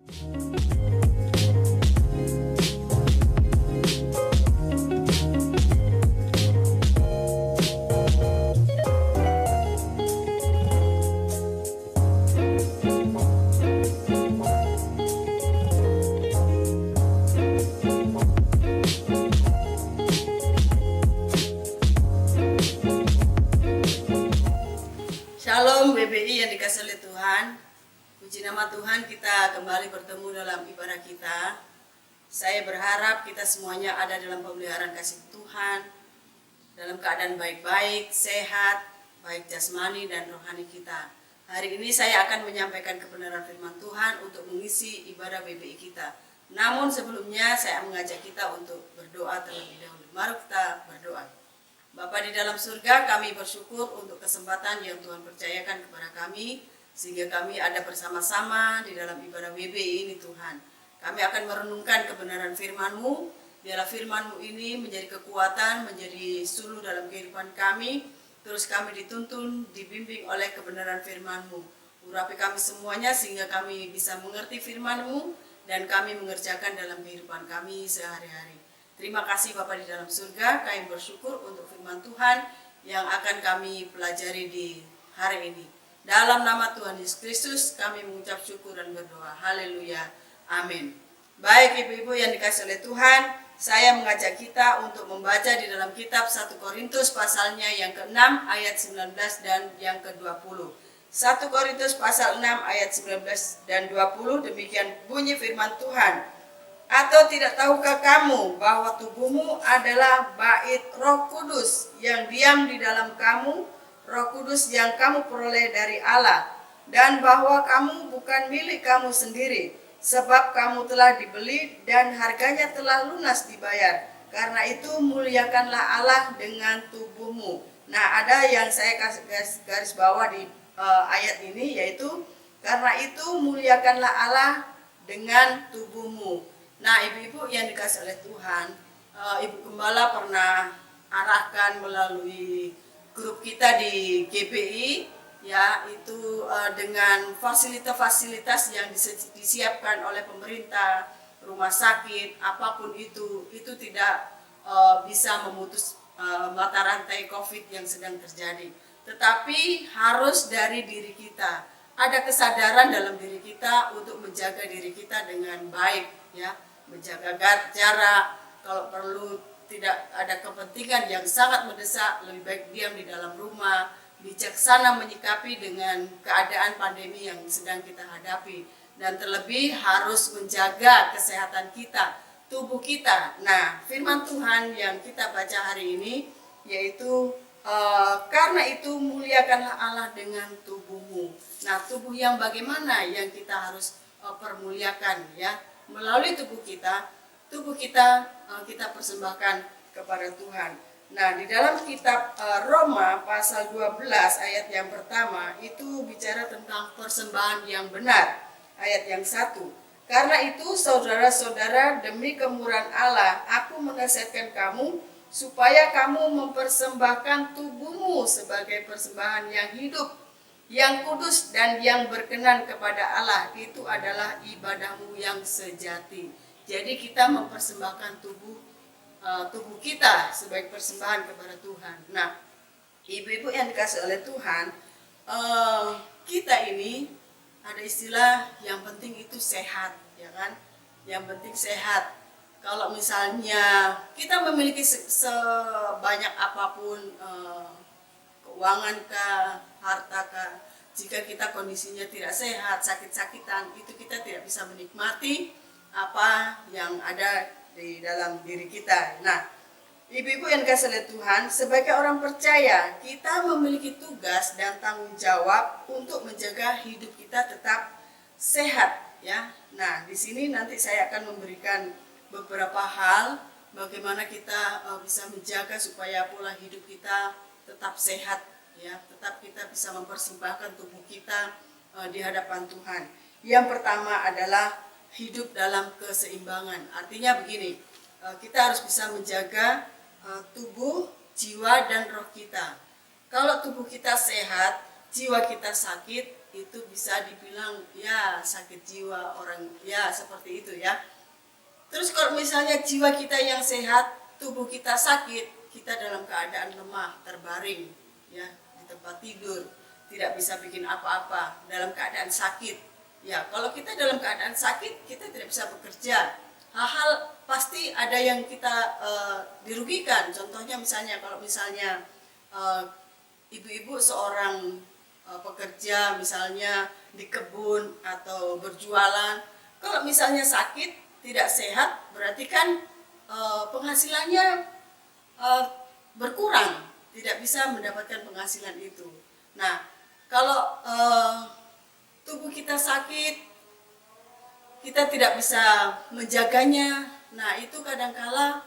Shalom BBI yang dikasihi oleh Tuhan. Puji nama Tuhan, kita kembali bertemu dalam ibadah kita. Saya berharap kita semuanya ada dalam pemeliharaan kasih Tuhan, dalam keadaan baik-baik, sehat, baik jasmani dan rohani kita. Hari ini saya akan menyampaikan kebenaran firman Tuhan untuk mengisi ibadah BBI kita. Namun sebelumnya saya mengajak kita untuk berdoa terlebih dahulu. Mari kita berdoa. Bapa di dalam surga, kami bersyukur untuk kesempatan yang Tuhan percayakan kepada kami, sehingga kami ada bersama-sama di dalam ibadah WBI ini Tuhan. Kami akan merenungkan kebenaran firman-Mu, biarlah firman-Mu ini menjadi kekuatan, menjadi suluh dalam kehidupan kami, terus kami dituntun, dibimbing oleh kebenaran firman-Mu. Urapi kami semuanya sehingga kami bisa mengerti firman-Mu dan kami mengerjakan dalam kehidupan kami sehari-hari. Terima kasih Bapa di dalam surga, kami bersyukur untuk firman Tuhan yang akan kami pelajari di hari ini. Dalam nama Tuhan Yesus Kristus kami mengucap syukur dan berdoa. Haleluya. Amin. Baik Ibu-ibu yang dikasihi oleh Tuhan, saya mengajak kita untuk membaca di dalam kitab 1 Korintus pasalnya yang ke-6 ayat 19 dan yang ke-20. 1 Korintus pasal 6 ayat 19 dan 20, demikian bunyi firman Tuhan. Atau tidak tahukah kamu bahwa tubuhmu adalah bait Roh Kudus yang diam di dalam kamu, Roh Kudus yang kamu peroleh dari Allah, dan bahwa kamu bukan milik kamu sendiri, sebab kamu telah dibeli dan harganya telah lunas dibayar. Karena itu muliakanlah Allah dengan tubuhmu. Nah, ada yang saya garis bawah di ayat ini, yaitu karena itu muliakanlah Allah dengan tubuhmu. Nah, ibu-ibu yang dikasihi oleh Tuhan, Ibu Gembala pernah arahkan melalui grup kita di GPI, ya, itu dengan fasilitas-fasilitas yang disiapkan oleh pemerintah, rumah sakit, apapun itu tidak bisa memutus mata rantai COVID yang sedang terjadi. Tetapi harus dari diri kita. Ada kesadaran dalam diri kita untuk menjaga diri kita dengan baik, ya, menjaga jarak. Kalau perlu tidak ada kepentingan yang sangat mendesak, lebih baik diam di dalam rumah, bijaksana menyikapi dengan keadaan pandemi yang sedang kita hadapi, dan terlebih harus menjaga kesehatan kita, tubuh kita. Nah, firman Tuhan yang kita baca hari ini yaitu karena itu muliakanlah Allah dengan tubuhmu. Nah, tubuh yang bagaimana yang kita harus permuliakan, ya? Melalui tubuh kita kita persembahkan kepada Tuhan. Nah, di dalam kitab Roma pasal 12 ayat yang pertama itu bicara tentang persembahan yang benar. Ayat yang 1. Karena itu saudara-saudara, demi kemurahan Allah, aku menasihatkan kamu supaya kamu mempersembahkan tubuhmu sebagai persembahan yang hidup, yang kudus dan yang berkenan kepada Allah. Itu adalah ibadahmu yang sejati. Jadi kita mempersembahkan tubuh kita sebagai persembahan kepada Tuhan. Nah, ibu-ibu yang dikasihi oleh Tuhan, kita ini ada istilah yang penting itu sehat, ya kan? Yang penting sehat. Kalau misalnya kita memiliki sebanyak apapun keuangan kah, harta kah, jika kita kondisinya tidak sehat, sakit-sakitan, itu kita tidak bisa menikmati apa yang ada di dalam diri kita. Nah, ibu-ibu yang dikasihi oleh Tuhan, sebagai orang percaya, kita memiliki tugas dan tanggung jawab untuk menjaga hidup kita tetap sehat, ya. Nah, di sini nanti saya akan memberikan beberapa hal bagaimana kita bisa menjaga supaya pola hidup kita tetap sehat, ya, tetap kita bisa mempersembahkan tubuh kita di hadapan Tuhan. Yang pertama adalah hidup dalam keseimbangan. Artinya begini, kita harus bisa menjaga tubuh, jiwa dan roh kita. Kalau tubuh kita sehat, jiwa kita sakit, itu bisa dibilang ya sakit jiwa orang, ya seperti itu ya. Terus kalau misalnya jiwa kita yang sehat, tubuh kita sakit, kita dalam keadaan lemah, terbaring ya di tempat tidur, tidak bisa bikin apa-apa, dalam keadaan sakit. Ya, kalau kita dalam keadaan sakit, kita tidak bisa bekerja. Hal-hal pasti ada yang kita dirugikan. Contohnya misalnya kalau misalnya ibu-ibu seorang pekerja misalnya di kebun atau berjualan, kalau misalnya sakit tidak sehat, berarti kan penghasilannya berkurang, tidak bisa mendapatkan penghasilan itu. Nah, kalau tubuh kita sakit, kita tidak bisa menjaganya. Nah, itu kadangkala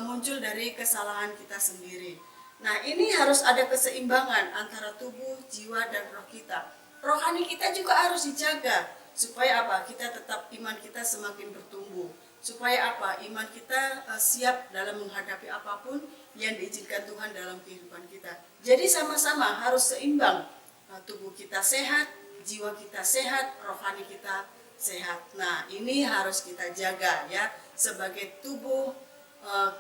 muncul dari kesalahan kita sendiri. Nah, ini harus ada keseimbangan antara tubuh, jiwa, dan roh kita. Rohani kita juga harus dijaga. Supaya apa? Kita tetap, iman kita semakin bertumbuh. Supaya apa? Iman kita siap dalam menghadapi apapun yang diizinkan Tuhan dalam kehidupan kita. Jadi sama-sama harus seimbang. Tubuh kita sehat, jiwa kita sehat, rohani kita sehat. Nah, ini harus kita jaga ya, sebagai tubuh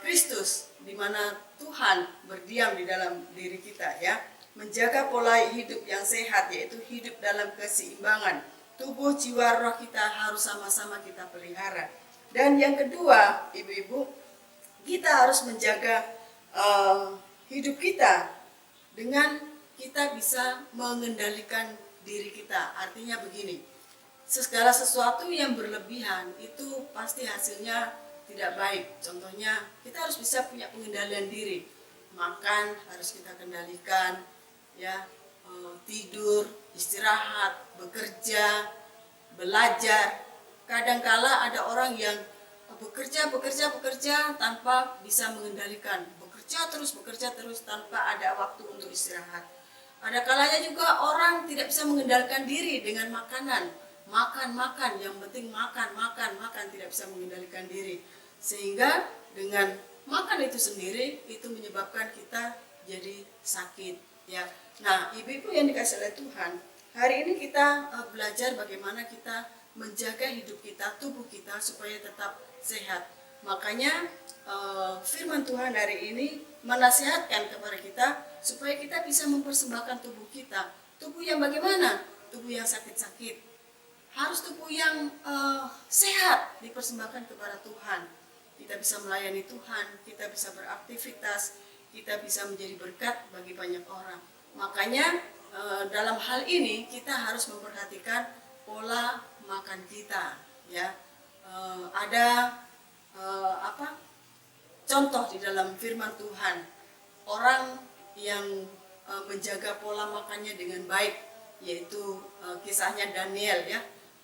Kristus, di mana Tuhan berdiam di dalam diri kita ya. Menjaga pola hidup yang sehat, yaitu hidup dalam keseimbangan. Tubuh, jiwa, roh kita harus sama-sama kita pelihara. Dan yang kedua, ibu-ibu, kita harus menjaga hidup kita dengan kita bisa mengendalikan diri kita. Artinya begini, segala sesuatu yang berlebihan itu pasti hasilnya tidak baik. Contohnya, kita harus bisa punya pengendalian diri. Makan harus kita kendalikan, ya, tidur, istirahat, bekerja, belajar. Kadangkala ada orang yang bekerja tanpa bisa mengendalikan. Bekerja terus tanpa ada waktu untuk istirahat. Ada kalanya juga orang tidak bisa mengendalikan diri dengan makanan. Makan, yang penting makan, tidak bisa mengendalikan diri. Sehingga dengan makan itu sendiri, itu menyebabkan kita jadi sakit. Ya. Nah, ibu-ibu yang dikasihi oleh Tuhan, hari ini kita belajar bagaimana kita menjaga hidup kita, tubuh kita, supaya tetap sehat. Makanya firman Tuhan hari ini menasihatkan kepada kita, supaya kita bisa mempersembahkan tubuh kita. Tubuh yang bagaimana? Tubuh yang sakit-sakit. Harus tubuh yang sehat, dipersembahkan kepada Tuhan. Kita bisa melayani Tuhan, kita bisa beraktivitas, kita bisa menjadi berkat bagi banyak orang. Makanya dalam hal ini kita harus memperhatikan pola makan kita. Ya, ada contoh di dalam firman Tuhan, orang yang menjaga pola makannya dengan baik, yaitu kisahnya Daniel ya.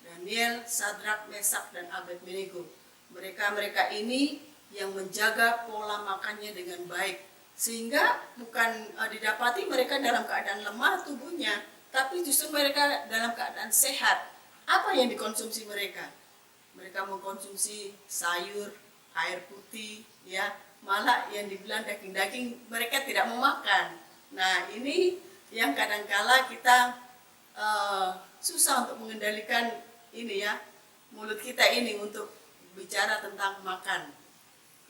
Daniel, Sadrak, Mesak, dan Abednego. Mereka ini yang menjaga pola makannya dengan baik, sehingga bukan didapati mereka dalam keadaan lemah tubuhnya, tapi justru mereka dalam keadaan sehat. Apa yang dikonsumsi mereka? Mereka mengkonsumsi sayur, air putih, ya, malah yang dibilang daging-daging mereka tidak memakan. Nah, ini yang kadangkala kita susah untuk mengendalikan ini ya, mulut kita ini untuk bicara tentang makan.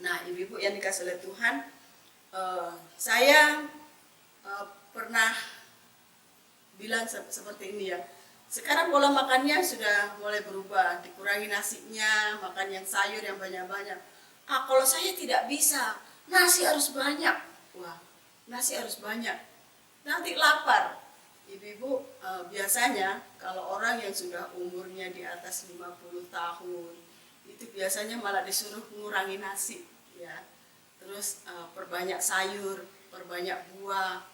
Nah, ibu-ibu yang dikasihi oleh Tuhan, saya pernah bilang seperti ini ya. Sekarang pola makannya sudah mulai berubah, dikurangi nasinya, makan yang sayur yang banyak-banyak. Kalau saya tidak bisa, nasi harus banyak. Wah, nasi harus banyak. Nanti lapar. Ibu-ibu, biasanya kalau orang yang sudah umurnya di atas 50 tahun, itu biasanya malah disuruh mengurangi nasi, ya. Terus perbanyak sayur, perbanyak buah,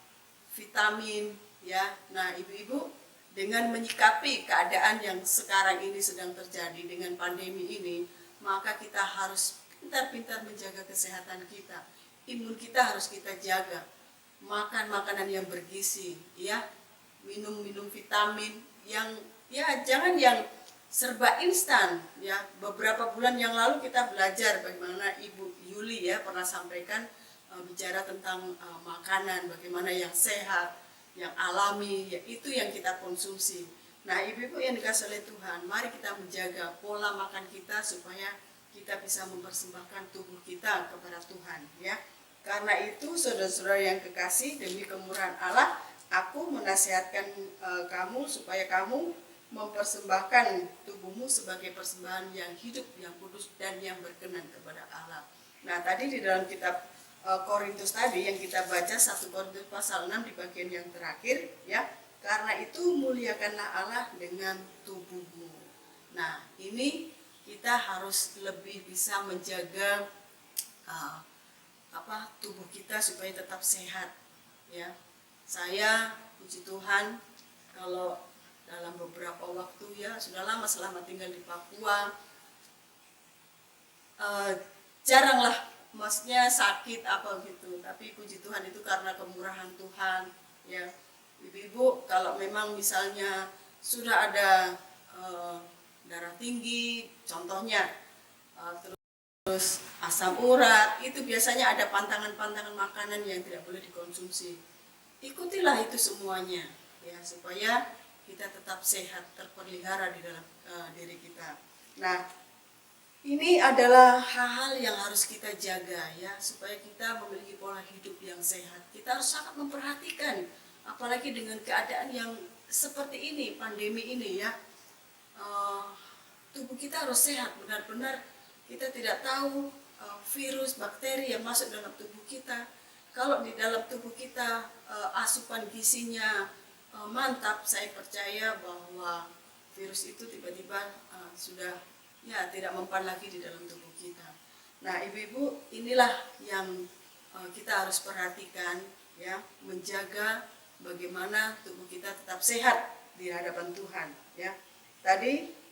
vitamin, ya. Nah, ibu-ibu, dengan menyikapi keadaan yang sekarang ini sedang terjadi dengan pandemi ini, maka kita harus pintar-pintar menjaga kesehatan kita. Imun kita harus kita jaga. Makan makanan yang bergizi, ya. Minum vitamin yang, ya, jangan yang serba instan, ya. Beberapa bulan yang lalu kita belajar bagaimana Ibu Yuli ya pernah sampaikan bicara tentang makanan, bagaimana yang sehat, yang alami, ya, itu yang kita konsumsi. Nah, ibu-ibu yang dikasih oleh Tuhan, mari kita menjaga pola makan kita supaya kita bisa mempersembahkan tubuh kita kepada Tuhan, ya. Karena itu, saudara-saudara yang kekasih, demi kemurahan Allah, aku menasihatkan kamu supaya kamu mempersembahkan tubuhmu sebagai persembahan yang hidup, yang kudus, dan yang berkenan kepada Allah. Nah, tadi di dalam kitab Korintus tadi yang kita baca 1 Korintus pasal 6 di bagian yang terakhir, ya. Karena itu muliakanlah Allah dengan tubuhmu. Nah, ini kita harus lebih bisa menjaga tubuh kita supaya tetap sehat, ya. Saya puji Tuhan kalau dalam beberapa waktu, ya, sudah lama selama tinggal di Papua, jaranglah maksudnya sakit apa gitu, tapi puji Tuhan itu karena kemurahan Tuhan, ya. Ibu-ibu kalau memang misalnya sudah ada darah tinggi contohnya, terus asam urat, itu biasanya ada pantangan-pantangan makanan yang tidak boleh dikonsumsi. Ikutilah itu semuanya, ya, supaya kita tetap sehat, terpelihara di dalam diri kita. Nah, ini adalah hal-hal yang harus kita jaga, ya, supaya kita memiliki pola hidup yang sehat. Kita harus sangat memperhatikan, apalagi dengan keadaan yang seperti ini, pandemi ini, ya. Tubuh kita harus sehat, benar-benar kita tidak tahu virus, bakteri yang masuk dalam tubuh kita. Kalau di dalam tubuh kita asupan gizinya mantap, saya percaya bahwa virus itu tiba-tiba sudah, ya, tidak mempan lagi di dalam tubuh kita. Nah, ibu-ibu, inilah yang kita harus perhatikan, ya, menjaga bagaimana tubuh kita tetap sehat di hadapan Tuhan, ya. Tadi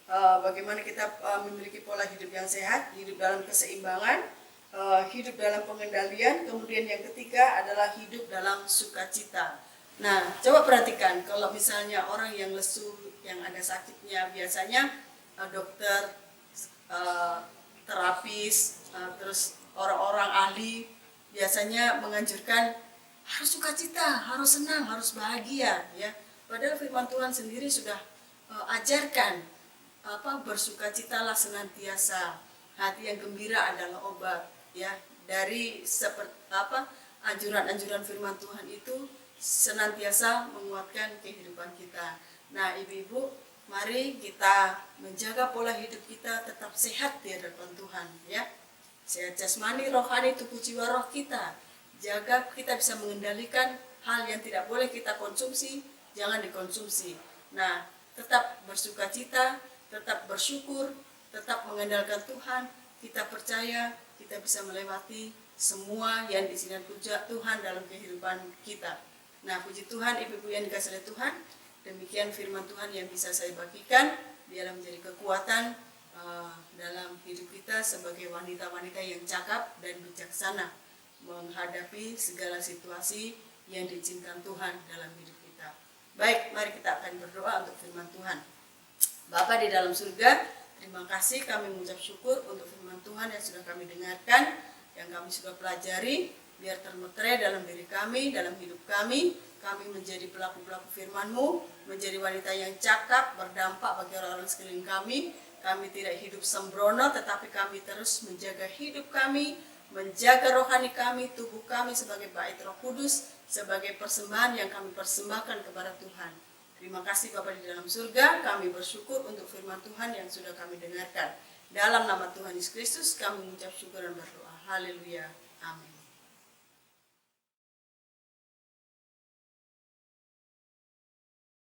bagaimana kita memiliki pola hidup yang sehat, hidup dalam keseimbangan, hidup dalam pengendalian, kemudian yang ketiga adalah hidup dalam sukacita. Nah, coba perhatikan kalau misalnya orang yang lesu, yang ada sakitnya, biasanya dokter, terapis, terus orang-orang ahli biasanya menganjurkan harus sukacita, harus senang, harus bahagia, ya. Padahal firman Tuhan sendiri sudah ajarkan bersukacitalah senantiasa, hati yang gembira adalah obat, ya. Dari anjuran-anjuran firman Tuhan itu senantiasa menguatkan kehidupan kita. Nah, ibu-ibu, mari kita menjaga pola hidup kita tetap sehat di hadapan Tuhan, ya. Sehat jasmani, rohani, tubuh, jiwa, roh kita. Jaga kita bisa mengendalikan hal yang tidak boleh kita konsumsi, jangan dikonsumsi. Nah, tetap bersukacita, tetap bersyukur, tetap mengandalkan Tuhan. Kita percaya kita bisa melewati semua yang diizinkan Tuhan dalam kehidupan kita. Nah, puji Tuhan, ibu-ibu yang dikasihi oleh Tuhan, demikian firman Tuhan yang bisa saya bagikan, biarlah menjadi kekuatan dalam hidup kita sebagai wanita-wanita yang cakap dan bijaksana menghadapi segala situasi yang diizinkan Tuhan dalam hidup kita. Baik, mari kita akan berdoa untuk firman Tuhan. Bapa di dalam surga, terima kasih, kami mengucap syukur untuk firman Tuhan yang sudah kami dengarkan, yang kami sudah pelajari. Biar termeterai dalam diri kami, dalam hidup kami menjadi pelaku-pelaku firman-Mu, menjadi wanita yang cakap, berdampak bagi orang-orang sekeliling kami. Kami tidak hidup sembrono, tetapi kami terus menjaga hidup kami, menjaga rohani kami, tubuh kami sebagai bait Roh Kudus, sebagai persembahan yang kami persembahkan kepada Tuhan. Terima kasih Bapa di dalam surga, kami bersyukur untuk firman Tuhan yang sudah kami dengarkan. Dalam nama Tuhan Yesus Kristus kami mengucap syukur dan berdoa. Haleluya. Amin.